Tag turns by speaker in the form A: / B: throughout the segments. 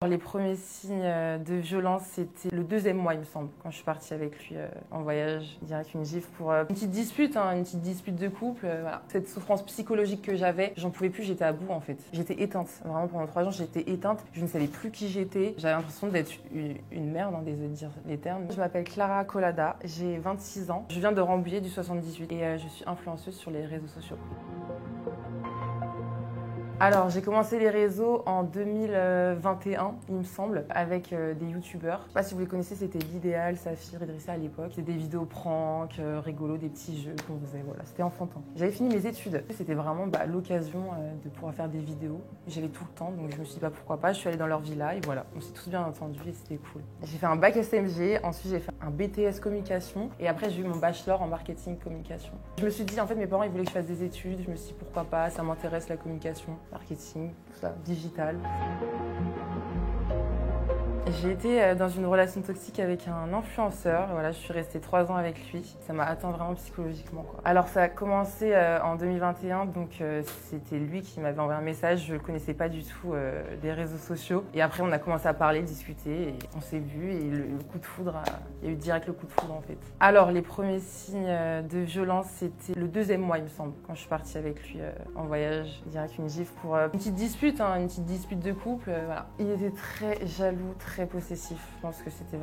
A: Les premiers signes de violence, c'était le 2e mois, il me semble, quand je suis partie avec lui en voyage, direct une gifle pour une petite dispute, une petite dispute de couple. Voilà. Cette souffrance psychologique que j'avais, j'en pouvais plus, j'étais à bout en fait. J'étais éteinte, vraiment pendant 3 jours, j'étais éteinte, je ne savais plus qui j'étais. J'avais l'impression d'être une merde, désolé de dire les termes. Je m'appelle Clara Collada, j'ai 26 ans, je viens de Rambouillet du 78 et je suis influenceuse sur les réseaux sociaux. Alors, j'ai commencé les réseaux en 2021, il me semble, avec des youtubeurs. Je sais pas si vous les connaissez, c'était l'Idéal, Saphir, Idrissa à l'époque. C'était des vidéos prank, rigolos, des petits jeux qu'on faisait, voilà, c'était enfantin. J'avais fini mes études. C'était vraiment l'occasion de pouvoir faire des vidéos. J'avais tout le temps, donc je me suis dit pourquoi pas. Je suis allée dans leur villa et voilà, on s'est tous bien entendus et c'était cool. J'ai fait un bac SMG, ensuite j'ai fait un BTS communication et après j'ai eu mon bachelor en marketing communication. Je me suis dit, en fait, mes parents ils voulaient que je fasse des études. Je me suis dit pourquoi pas, ça m'intéresse la communication. Marketing, tout ça, digital. J'ai été dans une relation toxique avec un influenceur. Voilà, je suis restée 3 ans avec lui. Ça m'a atteint vraiment psychologiquement, quoi. Alors ça a commencé en 2021, donc c'était lui qui m'avait envoyé un message. Je ne le connaissais pas du tout des réseaux sociaux. Et après, on a commencé à parler, discuter, et on s'est vu. Et le coup de foudre, il y a eu direct le coup de foudre en fait. Alors les premiers signes de violence, c'était le 2e mois, il me semble, quand je suis partie avec lui en voyage, direct une gifle pour une petite dispute, une petite dispute de couple. Voilà. Il était très jaloux, très possessif. Je pense que c'était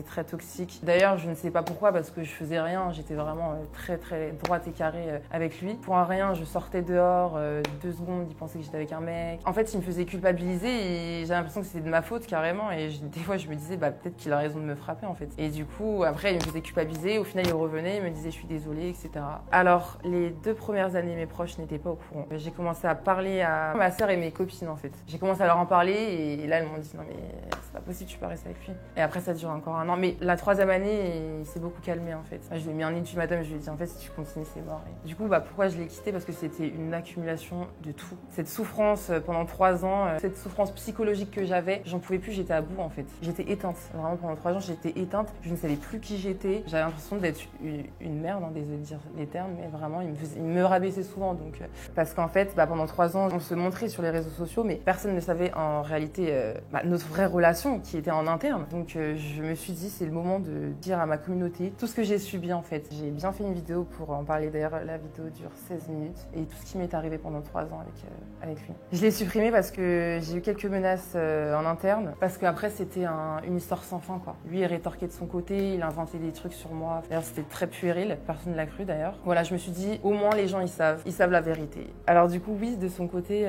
A: très toxique. D'ailleurs, je ne sais pas pourquoi, parce que je faisais rien. J'étais vraiment très droite et carrée avec lui. Pour un rien, je sortais dehors, 2 secondes, il pensait que j'étais avec un mec. En fait, il me faisait culpabiliser et j'avais l'impression que c'était de ma faute carrément. Et des fois, je me disais, peut-être qu'il a raison de me frapper en fait. Et du coup, après, il me faisait culpabiliser. Au final, il revenait, il me disait, je suis désolée, etc. Alors, les 2 premières années, mes proches n'étaient pas au courant. J'ai commencé à parler à ma sœur et mes copines en fait. J'ai commencé à leur en parler et là, elles m'ont dit, non mais c'est pas possible, tu peux rester avec lui. Et après, ça dure encore 1 an. Mais la 3e année, il s'est beaucoup calmé en fait. Je lui ai mis un ultimatum, je lui ai dit en fait, si tu continues, c'est mort. Et du coup, pourquoi je l'ai quitté? Parce que c'était une accumulation de tout. Cette souffrance pendant 3 ans, cette souffrance psychologique que j'avais, j'en pouvais plus, j'étais à bout en fait. J'étais éteinte. Vraiment, pendant 3 ans, j'étais éteinte. Je ne savais plus qui j'étais. J'avais l'impression d'être une merde, désolé de dire les termes, mais vraiment, il me rabaissait souvent. Donc, parce qu'en fait, pendant 3 ans, on se montrait sur les réseaux sociaux, mais personne ne savait en réalité notre vraie relation qui était en interne. Donc je me suis dit, c'est le moment de dire à ma communauté tout ce que j'ai subi en fait. J'ai bien fait une vidéo pour en parler, d'ailleurs la vidéo dure 16 minutes et tout ce qui m'est arrivé pendant 3 ans avec lui. Je l'ai supprimé parce que j'ai eu quelques menaces en interne, parce qu'après c'était une histoire sans fin quoi. Lui il rétorquait de son côté, il inventait des trucs sur moi. D'ailleurs c'était très puéril, personne ne l'a cru d'ailleurs. Voilà, je me suis dit, au moins les gens ils savent la vérité. Alors du coup oui, de son côté,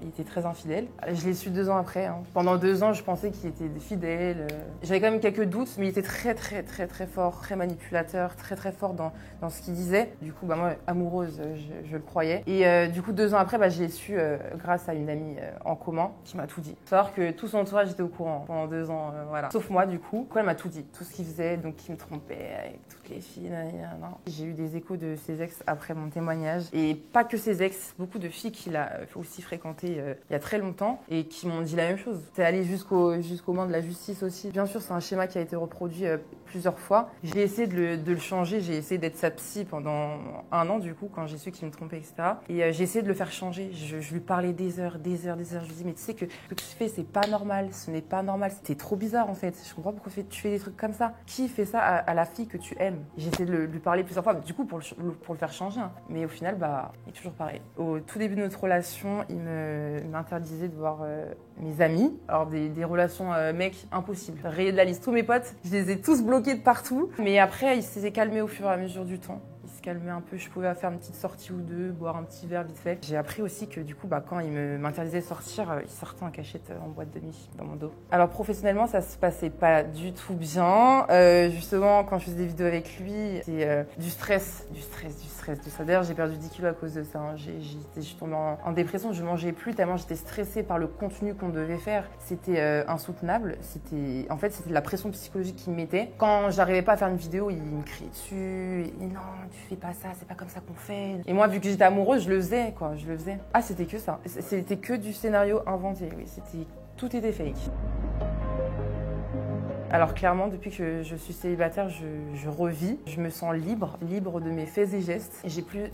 A: il était très infidèle. Je l'ai su 2 ans après. Pendant 2 ans, je pensais qu'il était fidèle. J'avais quand même quelques doutes, mais il était très fort, très manipulateur, très fort dans ce qu'il disait. Du coup, moi, amoureuse, je le croyais. Et du coup, 2 ans après, j'ai su, grâce à une amie en commun, qui m'a tout dit. Faut savoir que tout son entourage était au courant pendant 2 ans, voilà. Sauf moi, du coup. Elle m'a tout dit, tout ce qu'il faisait, donc qu'il me trompait avec toutes les filles. J'ai eu des échos de ses ex après mon témoignage. Et pas que ses ex, beaucoup de filles qu'il a aussi fréquentées il y a très longtemps et qui m'ont dit la même chose. C'est allé jusqu'aux mains de la justice aussi. Bien sûr, c'est un schéma qui a été reproduit plusieurs fois. J'ai essayé de le changer, j'ai essayé d'être sa psy pendant 1 an du coup, quand j'ai su qu'il me trompait, etc. Et j'ai essayé de le faire changer. Je lui parlais des heures. Je lui dis, mais tu sais que ce que tu fais, c'est pas normal, ce n'est pas normal. C'était trop bizarre en fait. Je comprends pourquoi tu fais des trucs comme ça. Qui fait ça à la fille que tu aimes? J'ai essayé de lui parler plusieurs fois, du coup, pour le faire changer. Mais au final, il est toujours pareil. Au tout début de notre relation, il m'interdisait de voir mes amis. Alors des relations mecs, impossible. Rayé de la liste. Tous mes potes, je les ai tous bloqués de partout. Mais après, il s'est calmé au fur et à mesure du temps. Il se calmait un peu, je pouvais faire une petite sortie ou 2, boire un petit verre vite fait. J'ai appris aussi que du coup, quand il m'interdisait de sortir, il sortait en cachette en boîte de nuit dans mon dos. Alors professionnellement, ça se passait pas du tout bien. Justement, quand je faisais des vidéos avec lui, c'était du stress. D'ailleurs, j'ai perdu 10 kilos à cause de ça. Je suis tombée en dépression, je mangeais plus tellement j'étais stressée par le contenu qu'on devait faire. C'était insoutenable. C'était de la pression psychologique qu'il me mettait. Quand j'arrivais pas à faire une vidéo, il me criait dessus. Et non, tu fais pas ça, c'est pas comme ça qu'on fait. Et moi, vu que j'étais amoureuse, je le faisais. Ah, c'était que ça. C'était que du scénario inventé. Oui, tout était fake. Alors clairement, depuis que je suis célibataire, je revis. Je me sens libre de mes faits et gestes. Et j'ai plus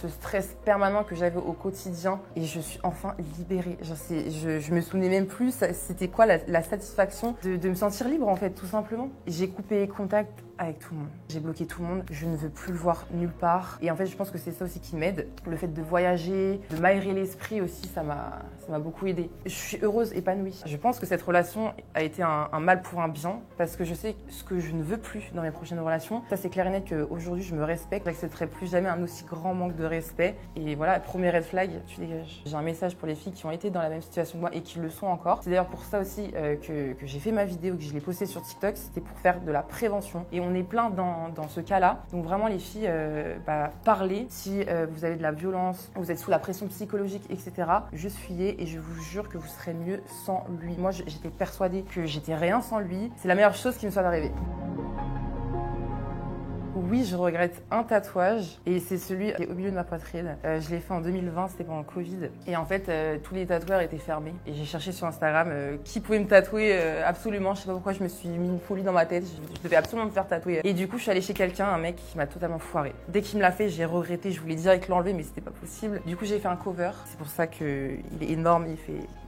A: ce stress permanent que j'avais au quotidien. Et je suis enfin libérée. Genre, je me souvenais même plus, c'était quoi la satisfaction de me sentir libre en fait, tout simplement. J'ai coupé contact avec tout le monde. J'ai bloqué tout le monde. Je ne veux plus le voir nulle part. Et en fait, je pense que c'est ça aussi qui m'aide. Le fait de voyager, de m'aérer l'esprit aussi, ça m'a beaucoup aidé. Je suis heureuse, épanouie. Je pense que cette relation a été un mal pour un bien parce que je sais ce que je ne veux plus dans mes prochaines relations. Ça, c'est clair et net qu'aujourd'hui, je me respecte. Je n'accepterai plus jamais un aussi grand manque de respect. Et voilà, premier red flag, tu dégages. J'ai un message pour les filles qui ont été dans la même situation que moi et qui le sont encore. C'est d'ailleurs pour ça aussi que j'ai fait ma vidéo, que je l'ai postée sur TikTok. C'était pour faire de la prévention. Et on est plein dans ce cas-là. Donc vraiment, les filles, parlez. Si vous avez de la violence, vous êtes sous la pression psychologique, etc., juste fuyez et je vous jure que vous serez mieux sans lui. Moi, j'étais persuadée que j'étais rien sans lui. C'est la meilleure chose qui me soit arrivée. Oui, je regrette un tatouage et c'est celui qui est au milieu de ma poitrine. Je l'ai fait en 2020, c'était pendant le Covid. Et en fait, tous les tatoueurs étaient fermés. Et j'ai cherché sur Instagram qui pouvait me tatouer absolument. Je sais pas pourquoi je me suis mis une folie dans ma tête. Je devais absolument me faire tatouer. Et du coup, je suis allée chez quelqu'un, un mec qui m'a totalement foiré. Dès qu'il me l'a fait, j'ai regretté. Je voulais direct l'enlever, mais c'était pas possible. Du coup, j'ai fait un cover. C'est pour ça qu'il est énorme.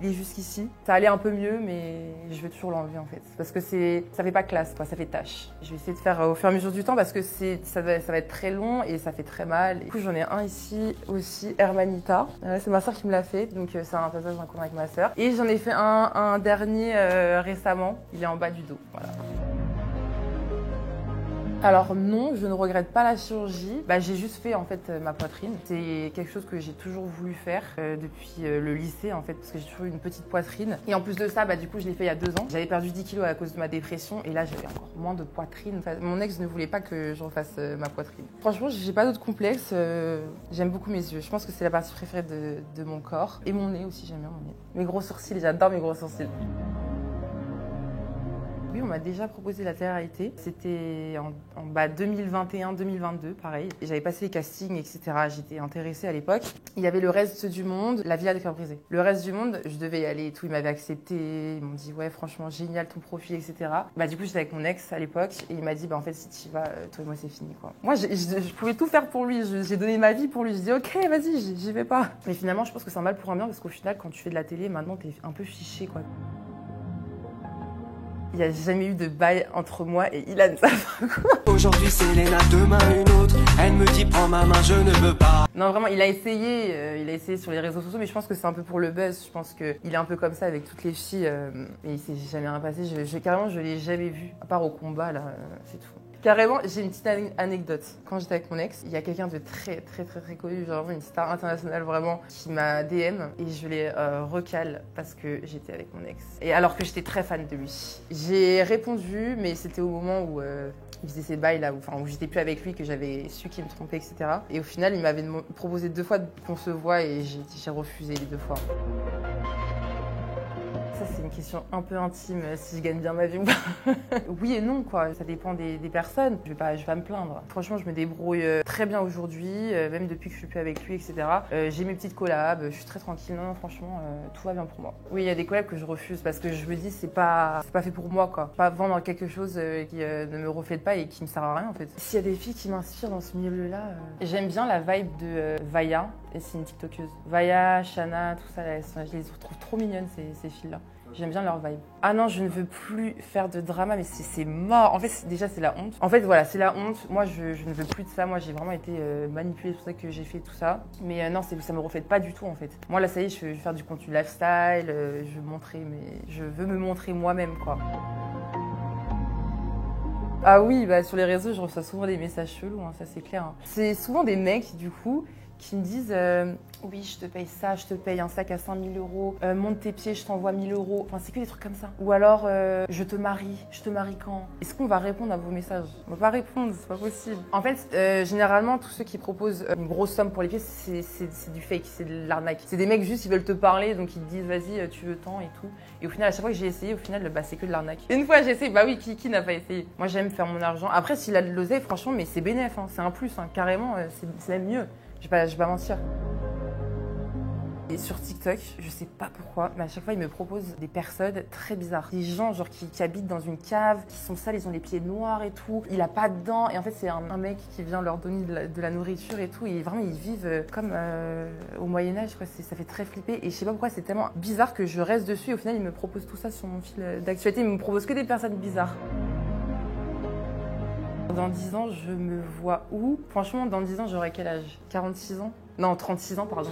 A: Il est jusqu'ici. Ça allait un peu mieux, mais je vais toujours l'enlever en fait. Parce que ça fait pas classe, quoi. Ça fait tache. Je vais essayer de faire au fur et à mesure du temps parce que ça va être très long et ça fait très mal. Du coup, j'en ai un ici aussi, Hermanita. C'est ma soeur qui me l'a fait, donc c'est un tatouage en commun avec ma soeur. Et j'en ai fait un dernier récemment. Il est en bas du dos. Voilà. Alors non, je ne regrette pas la chirurgie. J'ai juste fait en fait ma poitrine. C'est quelque chose que j'ai toujours voulu faire depuis le lycée en fait, parce que j'ai toujours eu une petite poitrine. Et en plus de ça, du coup, je l'ai fait il y a 2 ans. J'avais perdu 10 kilos à cause de ma dépression et là, j'avais encore moins de poitrine. Enfin, mon ex ne voulait pas que je refasse ma poitrine. Franchement, j'ai pas d'autres complexes. J'aime beaucoup mes yeux. Je pense que c'est la partie préférée de mon corps. Et mon nez aussi, j'aime bien mon nez. Mes gros sourcils, j'adore mes gros sourcils. Oui, on m'a déjà proposé la télé-réalité. C'était en 2021-2022, pareil. Et j'avais passé les castings, etc. J'étais intéressée à l'époque. Il y avait Le Reste du Monde, La Villa de Cœur Brisé. Le Reste du Monde, je devais y aller et tout. Ils m'avaient accepté. Ils m'ont dit, ouais, franchement, génial ton profil, etc. Du coup, j'étais avec mon ex à l'époque. Et il m'a dit, en fait, si tu y vas, toi et moi, c'est fini, quoi. Moi, je pouvais tout faire pour lui. J'ai donné ma vie pour lui. Je dis, ok, vas-y, j'y vais pas. Mais finalement, je pense que c'est un mal pour un bien parce qu'au final, quand tu fais de la télé, maintenant, t'es un peu fiché, quoi. Il n'y a jamais eu de bail entre moi et Ilan Safran.
B: Aujourd'hui c'est Léna, demain une autre. Elle me dit prends ma main, je ne veux pas.
A: Non vraiment, il a essayé sur les réseaux sociaux, mais je pense que c'est un peu pour le buzz. Je pense qu'il est un peu comme ça avec toutes les filles. Mais il s'est jamais rien passé. Carrément, je l'ai jamais vu. À part au combat, là, c'est tout. Carrément, j'ai une petite anecdote. Quand j'étais avec mon ex, il y a quelqu'un de très connu, genre une star internationale vraiment, qui m'a DM et je l'ai recale parce que j'étais avec mon ex. Et alors que j'étais très fan de lui. J'ai répondu, mais c'était au moment où il faisait ses bails là, où j'étais plus avec lui, que j'avais su qu'il me trompait, etc. Et au final, il m'avait proposé 2 fois qu'on se voit et j'ai refusé les 2 fois. Ça, c'est une question un peu intime, si je gagne bien ma vie ou pas. Oui et non, quoi. Ça dépend des personnes. Je vais pas me plaindre. Franchement, je me débrouille très bien aujourd'hui, même depuis que je suis plus avec lui, etc. J'ai mes petites collabs, je suis très tranquille. Non, franchement, tout va bien pour moi. Oui, il y a des collabs que je refuse parce que je me dis, c'est pas fait pour moi, quoi. Pas vendre quelque chose qui ne me reflète pas et qui me sert à rien, en fait. S'il y a des filles qui m'inspirent dans ce milieu-là, j'aime bien la vibe de Vaya, et c'est une TikTokeuse. Vaya, Shana, tout ça, je les trouve trop mignonnes, ces filles-là. J'aime bien leur vibe. Ah non, je ne veux plus faire de drama, mais c'est mort. En fait, déjà, c'est la honte. En fait, voilà, c'est la honte. Moi, je ne veux plus de ça. Moi, j'ai vraiment été manipulée, c'est pour ça que j'ai fait tout ça. Mais non, ça me reflète pas du tout, en fait. Moi, là, ça y est, je veux faire du contenu lifestyle, je veux me montrer moi-même, quoi. Ah oui, sur les réseaux, je reçois souvent des messages chelous, hein, ça c'est clair. Hein. C'est souvent des mecs, du coup, qui me disent oui, je te paye ça, je te paye un sac à 5 000 €, monte tes pieds, je t'envoie 1 000 €. Enfin, c'est que des trucs comme ça. Ou alors, je te marie quand? Est-ce qu'on va répondre à vos messages? On va pas répondre, c'est pas possible. En fait, généralement, tous ceux qui proposent une grosse somme pour les pieds, c'est du fake, c'est de l'arnaque. C'est des mecs juste, ils veulent te parler, donc ils te disent vas-y, tu veux tant et tout. Et au final, à chaque fois que j'ai essayé, au final, c'est que de l'arnaque. Une fois, j'ai essayé, oui, qui n'a pas essayé? Moi, j'aime faire mon argent. Après, s'il a de l'oseille, franchement, mais c'est bénéf, hein, c'est un plus, hein, carrément, c'est même mieux. Je vais pas mentir. Et sur TikTok, je sais pas pourquoi, mais à chaque fois, il me propose des personnes très bizarres. Des gens genre qui habitent dans une cave, qui sont sales, ils ont les pieds noirs et tout. Il a pas de dents. Et en fait, c'est un mec qui vient leur donner de la nourriture et tout. Et vraiment, ils vivent comme au Moyen-Âge, quoi. Ça fait très flipper. Et je sais pas pourquoi, c'est tellement bizarre que je reste dessus. Et au final, il me propose tout ça sur mon fil d'actualité. Il me propose que des personnes bizarres. Dans 10 ans, je me vois où? Franchement, dans 10 ans, j'aurai quel âge? 46 ans? Non, 36 ans, pardon.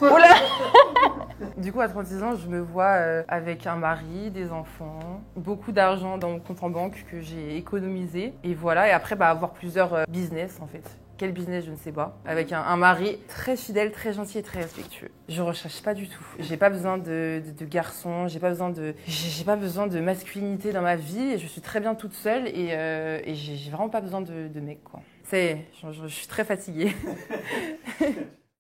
A: Oh là! Du coup, à 36 ans, je me vois avec un mari, des enfants, beaucoup d'argent dans mon compte en banque que j'ai économisé. Et voilà, et après, avoir plusieurs business, en fait. Quel business, je ne sais pas. Avec un mari très fidèle, très gentil et très respectueux. Je recherche pas du tout. J'ai pas besoin de garçon, j'ai pas besoin de masculinité dans ma vie. Je suis très bien toute seule et j'ai vraiment pas besoin de mec, quoi. Je suis très fatiguée.